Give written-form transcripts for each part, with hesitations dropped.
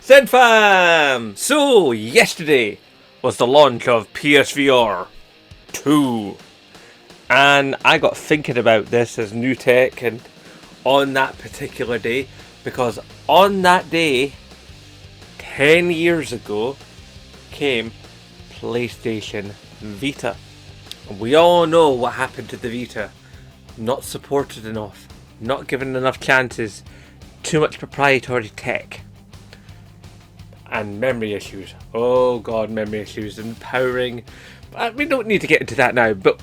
ZenFam! So, yesterday was the launch of PSVR 2. And I got thinking about this as new tech and on that particular day, because on that day, 10 years ago, came PlayStation Vita. And we all know what happened to the Vita. Not supported enough, not given enough chances, too much proprietary tech. And memory issues. Oh god, memory issues and powering. We don't need to get into that now, but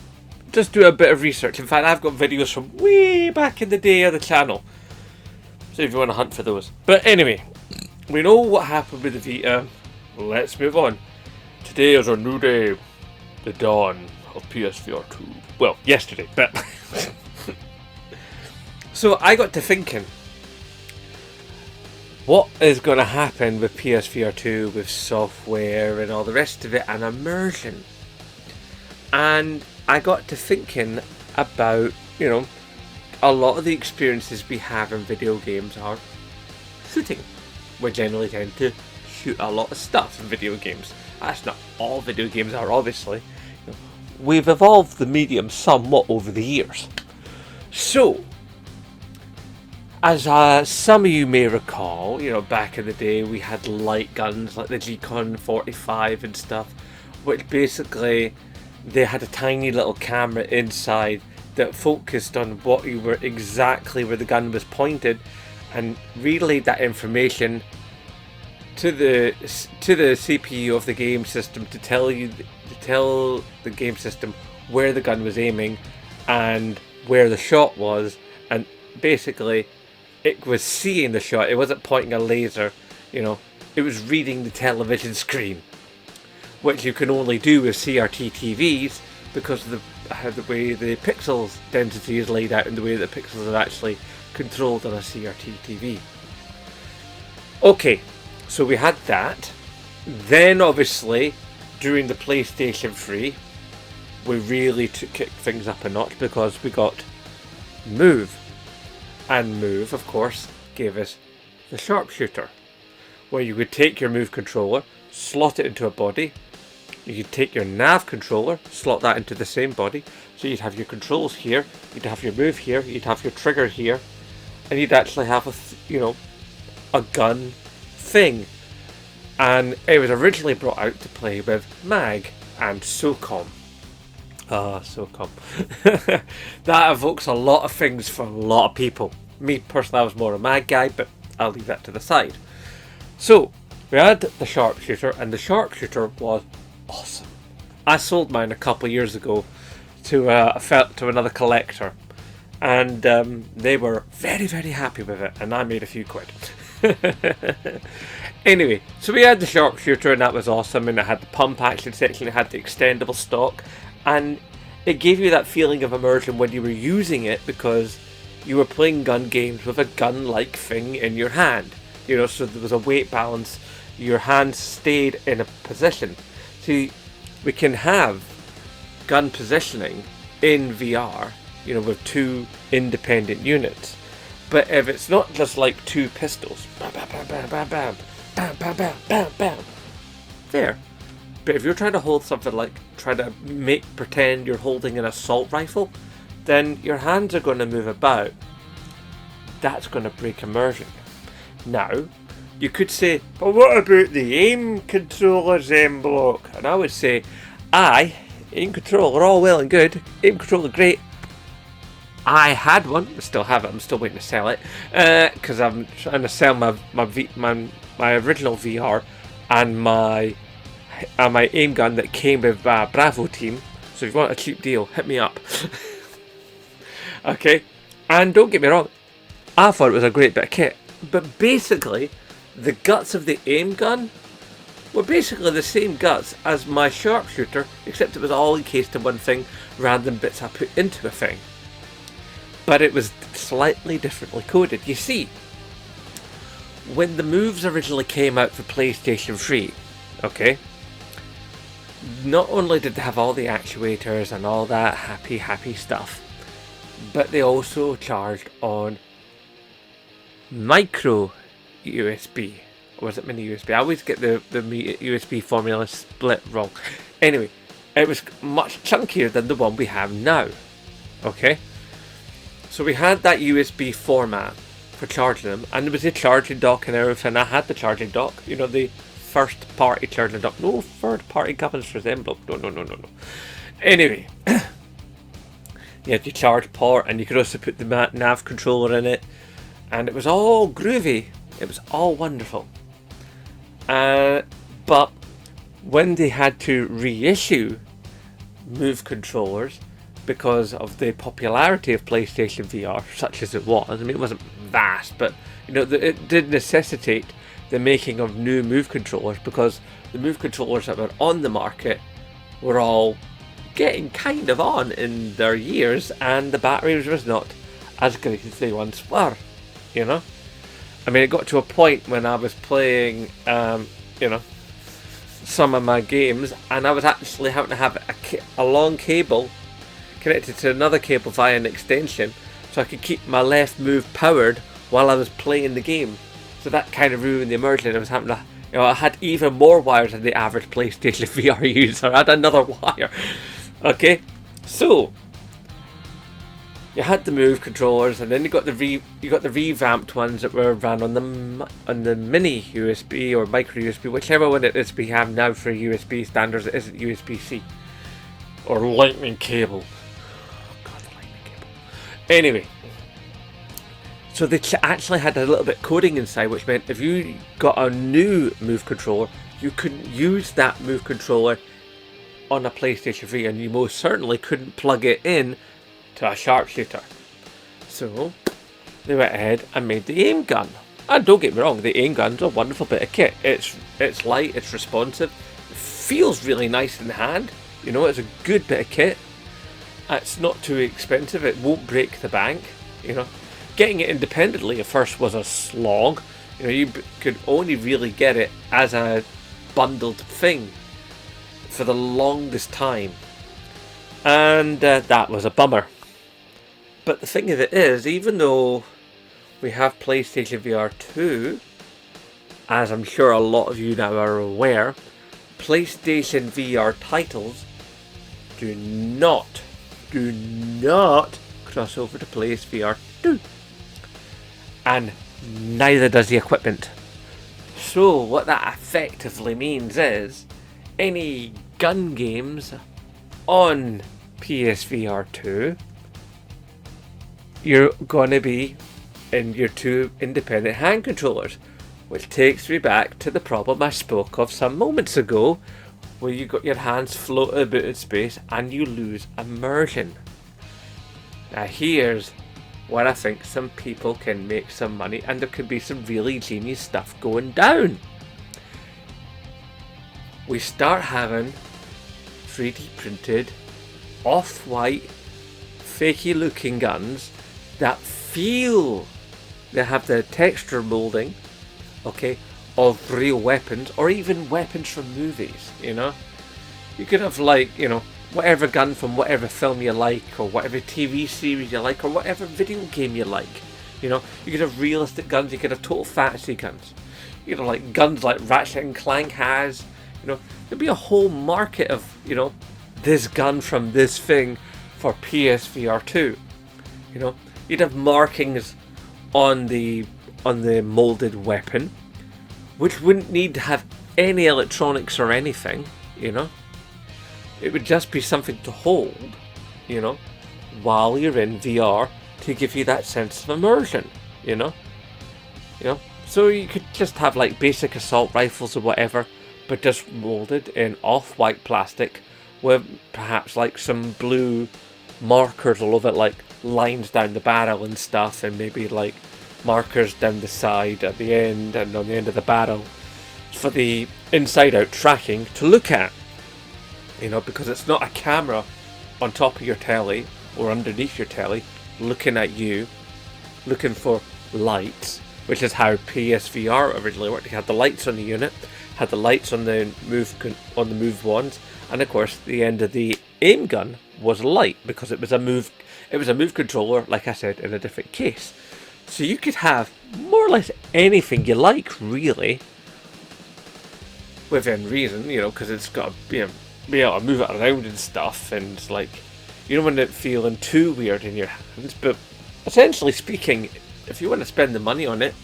just do a bit of research. In fact, I've got videos from way back in the day of the channel, so if you want to hunt for those. But anyway, we know what happened with the Vita. Let's move on. Today is a new day. The dawn of PSVR 2. Well, yesterday, but... So I got to thinking, what is going to happen with PSVR 2, with software and all the rest of it, and immersion? And I got to thinking about, a lot of the experiences we have in video games are shooting. We generally tend to shoot a lot of stuff in video games. That's not all video games are, obviously. We've evolved the medium somewhat over the years. So, as some of you may recall, back in the day we had light guns like the G-Con 45 and stuff, which basically they had a tiny little camera inside that focused on what you were exactly where the gun was pointed and relayed that information to the CPU of the game system to tell the game system where the gun was aiming and where the shot was, and basically it was seeing the shot. It wasn't pointing a laser, it was reading the television screen, which you can only do with CRT TVs because of the way the pixels density is laid out and the way that pixels are actually controlled on a CRT TV. Okay, so we had that. Then obviously during the PlayStation 3 we really kicked things up a notch because we got Move. And Move, of course, gave us the sharpshooter, where you could take your Move controller, slot it into a body. You could take your nav controller, slot that into the same body. So you'd have your controls here, you'd have your Move here, you'd have your trigger here, and you'd actually have a gun thing. And it was originally brought out to play with MAG and SOCOM. SOCOM. That evokes a lot of things for a lot of people. Me personally, I was more a MAG guy, but I'll leave that to the side. So we had the sharpshooter, and the sharpshooter was awesome. I sold mine a couple of years ago to another collector, and they were very, very happy with it, and I made a few quid. Anyway, so we had the sharpshooter, and that was awesome, and it had the pump action section, it had the extendable stock, and it gave you that feeling of immersion when you were using it because you were playing gun games with a gun-like thing in your hand. So there was a weight balance, your hand stayed in a position. See, we can have gun positioning in VR, with two independent units. But if it's not just like two pistols, bam, bam, bam, bam, bam, bam, bam, bam, bam, bam, bam, there. But if you're trying to hold something like, try to pretend you're holding an assault rifle, then your hands are going to move about. That's going to break immersion. Now, you could say, but what about the aim controllers, block? And I would say, aim controller, all well and good. Aim controller, great. I had one, I still have it, I'm still waiting to sell it, because I'm trying to sell my original VR and my aim gun that came with Bravo team. So if you want a cheap deal, hit me up. Okay, and don't get me wrong, I thought it was a great bit of kit, but basically the guts of the aim gun were basically the same guts as my sharpshooter, except it was all encased in one thing rather than bits I put into a thing. But it was slightly differently coded. You see, when the Moves originally came out for PlayStation 3, okay, not only did they have all the actuators and all that happy stuff, but they also charged on micro USB Or was it mini USB? I always get the USB formula split wrong. Anyway, it was much chunkier than the one we have now. Okay? So we had that USB format for charging them, and there was a charging dock and everything. I had the charging dock, you know, the first party charging dock. No third party companies for the envelope. No. Anyway, you had your charge port, and you could also put the nav controller in it, and it was all groovy. It was all wonderful. But when they had to reissue Move controllers, because of the popularity of PlayStation VR, such as it was. I mean, it wasn't vast, but you know, it did necessitate the making of new Move controllers, because the Move controllers that were on the market were all getting kind of on in their years, and the batteries was not as great as they once were. You know, I mean, it got to a point when I was playing, you know, some of my games, and I was actually having to have a long cable connected to another cable via an extension, so I could keep my left Move powered while I was playing the game. So that kind of ruined the immersion. I was having to, you know, I had even more wires than the average PlayStation VR user. I had another wire. Okay, so you had the Move controllers, and then you got the revamped ones that were run on the mini USB or micro USB, whichever one it is we have now for USB standards. It isn't USB-C or lightning cable. Anyway, so they actually had a little bit of coding inside, which meant if you got a new Move controller, you couldn't use that Move controller on a PlayStation 3, and you most certainly couldn't plug it in to a sharpshooter. So they went ahead and made the aim gun. And don't get me wrong, the aim gun's a wonderful bit of kit. It's light, it's responsive, it feels really nice in the hand. You know, it's a good bit of kit. It's not too expensive, it won't break the bank, you know. Getting it independently at first was a slog. You know, you could only really get it as a bundled thing for the longest time. And that was a bummer. But the thing of it is, even though we have PlayStation VR 2, as I'm sure a lot of you now are aware, PlayStation VR titles do not cross over to PSVR 2, and neither does the equipment. So what that effectively means is any gun games on PSVR 2, you're going to be in your two independent hand controllers, which takes me back to the problem I spoke of some moments ago, where you got your hands floating about in space and you lose immersion. Now here's where I think some people can make some money, and there could be some really genius stuff going down. We start having 3D printed, off-white, fakey looking guns that feel they have the texture molding, okay, of real weapons, or even weapons from movies. You know, you could have, like, you know, whatever gun from whatever film you like, or whatever TV series you like, or whatever video game you like. You know, you could have realistic guns, you could have total fantasy guns. You know, like guns like Ratchet and Clank has. You know, there'd be a whole market of, you know, this gun from this thing for PSVR 2. You know, you'd have markings on the molded weapon, which wouldn't need to have any electronics or anything. You know, it would just be something to hold, you know, while you're in VR, to give you that sense of immersion. You know, so you could just have like basic assault rifles or whatever, but just molded in off-white plastic with perhaps like some blue markers all over it, like lines down the barrel and stuff, and maybe like markers down the side at the end and on the end of the barrel for the inside-out tracking to look at. You know, because it's not a camera on top of your telly or underneath your telly looking at you, looking for lights, which is how PSVR originally worked. You had the lights on the unit, had the lights on the move ones, and of course the end of the aim gun was a light, because it was a move controller, like I said, in a different case. So you could have more or less anything you like, really, within reason, because it's got to be able to move it around and stuff, and like, you don't want it feeling too weird in your hands. But essentially speaking, if you want to spend the money on it,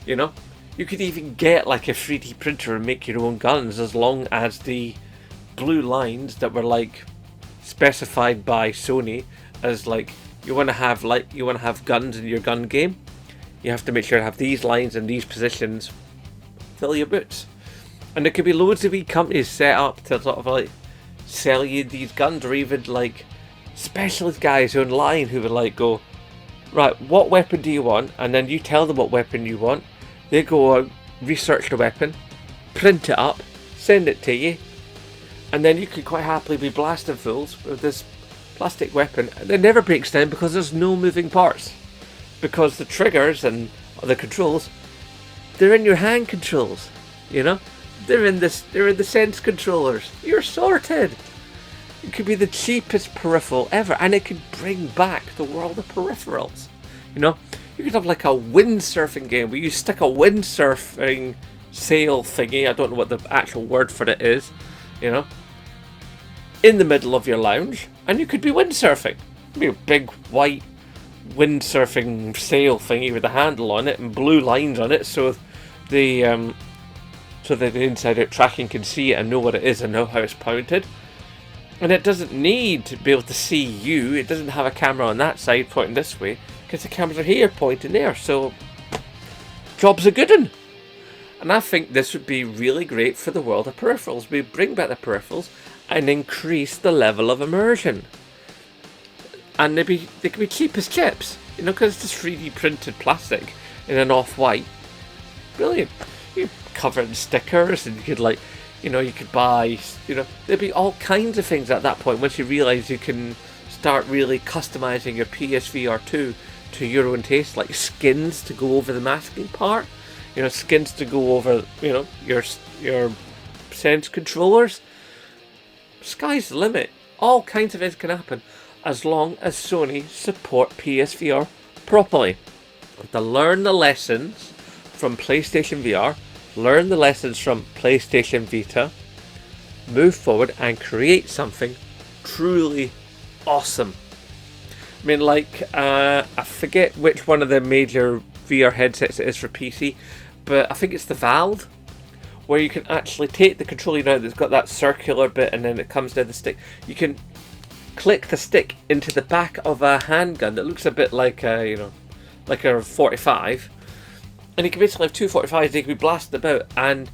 you could even get like a 3D printer and make your own guns, as long as the blue lines that were like specified by Sony as like you want to have guns in your gun game. You have to make sure to have these lines in these positions. Fill your boots. And there could be loads of wee companies set up to sort of like sell you these guns, or even like specialist guys online who would like go, right, what weapon do you want? And then you tell them what weapon you want. They go out, research the weapon, print it up, send it to you, and then you could quite happily be blasting fools with this plastic weapon. And it never breaks down because there's no moving parts. Because the triggers and the controls, they're in your hand controls, They're in the sense controllers. You're sorted. It could be the cheapest peripheral ever, and it could bring back the world of peripherals. You could have like a windsurfing game where you stick a windsurfing sail thingy, I don't know what the actual word for it is, in the middle of your lounge, and you could be windsurfing. It'd be a big white windsurfing sail thingy with a handle on it and blue lines on it, so the inside out tracking can see it and know what it is and know how it's pointed. And it doesn't need to be able to see you. It doesn't have a camera on that side pointing this way, because the cameras are here pointing there. So job's a good one. And I think this would be really great for the world of peripherals. We bring back the peripherals and increase the level of immersion. And they could be cheap as chips, because it's just 3D printed plastic in an off-white. Brilliant. You cover it in stickers, and you could you could buy, there'd be all kinds of things at that point once you realise you can start really customising your PSVR 2 to your own taste, like skins to go over the masking part, skins to go over, your sense controllers. Sky's the limit. All kinds of things can happen, as long as Sony support PSVR properly. To learn the lessons from PlayStation VR, learn the lessons from PlayStation Vita, move forward and create something truly awesome. I mean, I forget which one of the major VR headsets it is for PC, but I think it's the Valve, where you can actually take the controller that's got that circular bit and then it comes down the stick. You can click the stick into the back of a handgun that looks a bit like a 45, and you can basically have two 45s. They can be blasted about, and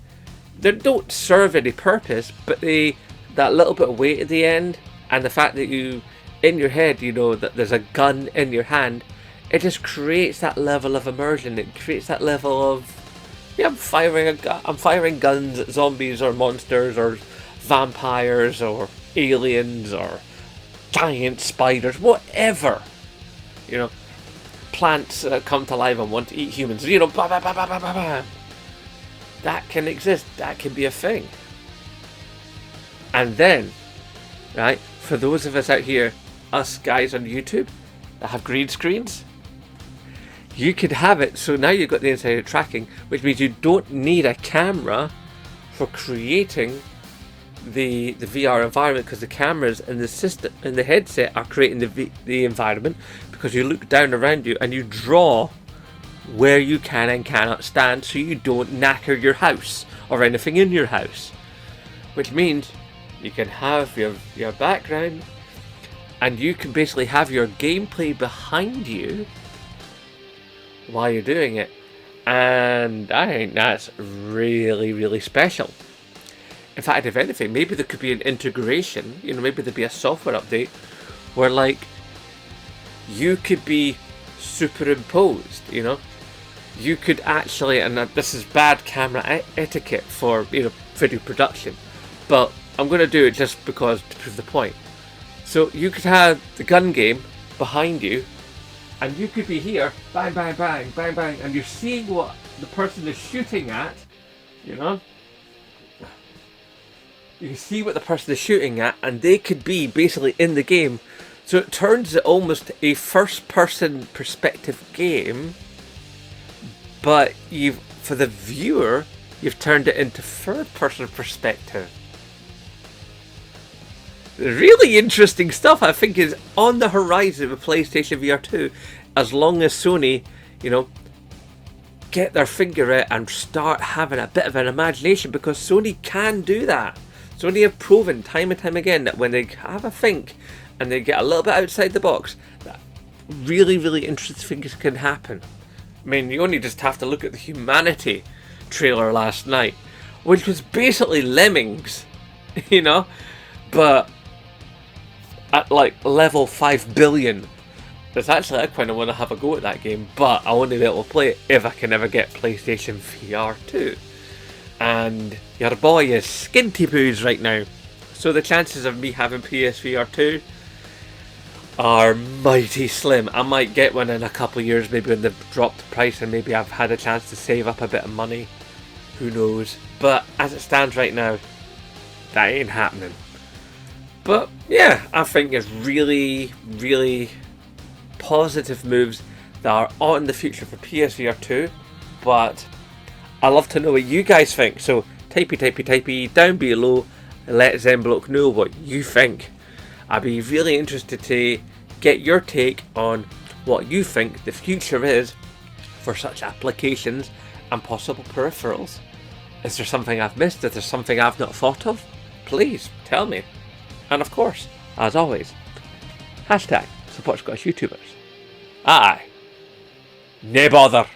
they don't serve any purpose, but that little bit of weight at the end, and the fact that you, in your head, that there's a gun in your hand, it just creates that level of immersion. It creates that level of, I'm firing guns at zombies or monsters or vampires or aliens or giant spiders, whatever. Plants come to life and want to eat humans. Bah, bah, bah, bah, bah, bah. That can exist. That can be a thing. And then, right, for those of us out here, us guys on YouTube that have green screens, you could have it. So now you've got the inside tracking, which means you don't need a camera for creating the VR environment, because the cameras in the system in the headset are creating the environment, because you look down around you and you draw where you can and cannot stand, so you don't knacker your house or anything in your house. Which means you can have your background, and you can basically have your gameplay behind you while you're doing it. And I think that's really, really special. In fact, if anything, maybe there could be an integration, maybe there'd be a software update where you could be superimposed, you could actually, and this is bad camera etiquette for video production, but I'm going to do it just because to prove the point. So you could have the gun game behind you, and you could be here, bang, bang, bang, bang, bang, and you're seeing what the person is shooting at, You can see what the person is shooting at, and they could be basically in the game. So it turns it almost a first-person perspective game, but for the viewer, you've turned it into third-person perspective. Really interesting stuff, I think, is on the horizon with PlayStation VR 2, as long as Sony, get their finger out and start having a bit of an imagination, because Sony can do that. Sony have proven time and time again that when they have a think and they get a little bit outside the box, that really, really interesting things can happen. I mean, you only just have to look at the Humanity trailer last night, which was basically Lemmings, but at like level 5 billion. It's actually, I kind of want to have a go at that game, but I won't be able to play it if I can ever get PlayStation VR 2. And your boy is skinty poos right now, so the chances of me having PSVR 2 are mighty slim. I might get one in a couple of years, maybe when they've dropped the price and maybe I've had a chance to save up a bit of money. Who knows? But as it stands right now, that ain't happening. But yeah, I think it's really, really positive moves that are on the future for PSVR 2. But I'd love to know what you guys think. So typey down below. Let Zenblock know what you think. I'd be really interested to get your take on what you think the future is for such applications and possible peripherals. Is there something I've missed? Is there something I've not thought of? Please tell me. And of course, as always, # support Scottish YouTubers. Aye. Nae bother.